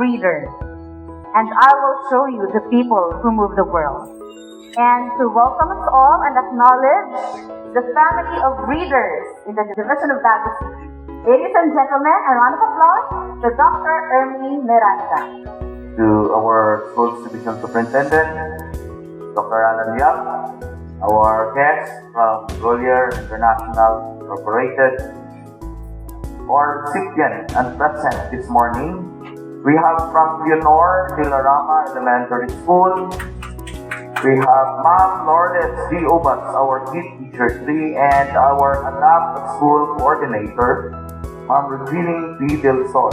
readers, and I will show you the people who move the world. And to welcome us all and acknowledge the family of readers in the Division of Baguio City. Ladies and gentlemen, a round of applause to Dr. Ermi Miranda. To our school's division superintendent, Dr. Alan Yap, our guests from Grolier International Incorporated, our recipient and present this morning, we have from Leonor de la Rama Elementary School, we have Ma'am Lourdes G. Obas, our KID Teacher 3, and our ADAPT School Coordinator, Ma'am Regine B. Del Sol.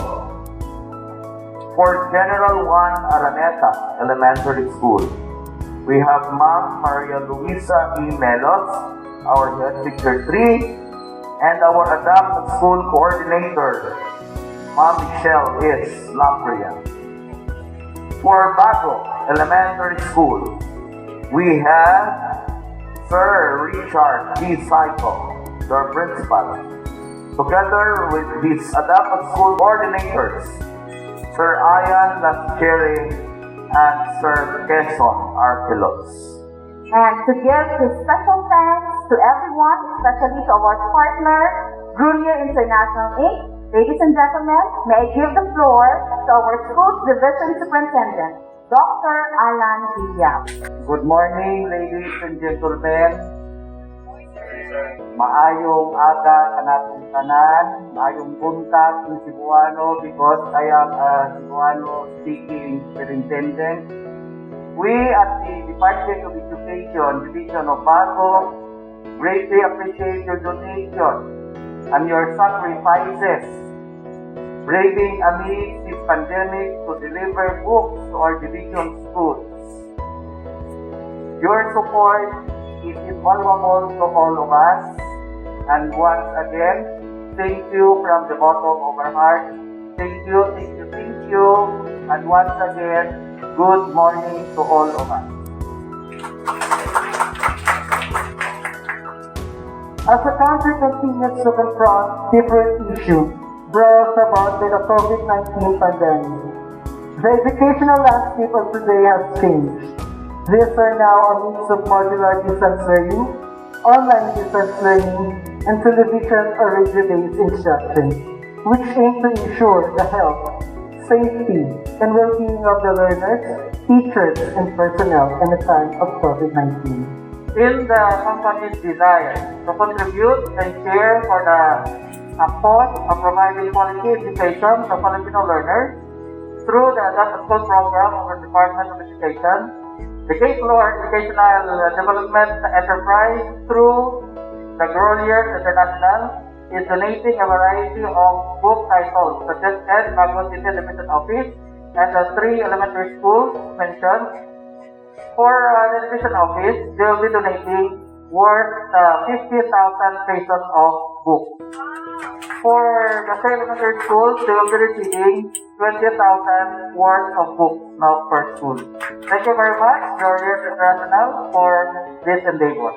For General 1 Araneta Elementary School, we have Ma'am Maria Luisa E. Melos, our Head Teacher 3, and our ADAPT School Coordinator, Ma'am Michelle S. Lapria. For Bago Elementary School, we have Sir Richard G. Saito, their principal, together with his ADAPT School Coordinators, Sir Ian Lascherry and Sir Quezon Archelos. And to give his special thanks to everyone, especially to our partner, Grolier International Inc. Ladies and gentlemen, may I give the floor to our school's division superintendent, Dr. Alan Yap. Good morning, ladies and gentlemen. Maayong aga kanatong tanan, maayong buntag ng Cebuano because I am a Cebuano speaking superintendent. We at the Department of Education, Division of Bago, greatly appreciate your donation and your sacrifices, braving amidst this pandemic to deliver books to our division schools. Your support is invaluable to all of us, and once again, thank you from the bottom of our heart. Thank you, thank you, thank you, and once again, good morning to all of us. As the country continues to confront different issues brought about by the COVID-19 pandemic, the educational landscape of today has changed. These are now a mix of modular distance learning, online distance learning, and television or radio-based instruction, which aim to ensure the health, safety, and well-being of the learners, teachers, and personnel in the time of COVID-19. In the company's desire to contribute and share for the cause of providing quality education to Filipino learners through the ADAPT School program of the Department of Education, the K-Floor Educational Development Enterprise through the Grolier International is donating a variety of book titles such as Ed Bago City Limited Office and the 3 elementary schools mentioned. For the division office, they will be donating worth 50,000 pesos of books. For the 3 elementary schools, they will be receiving 20,000 worth of books now per school. Thank you very much, Grolier International, for this endeavor.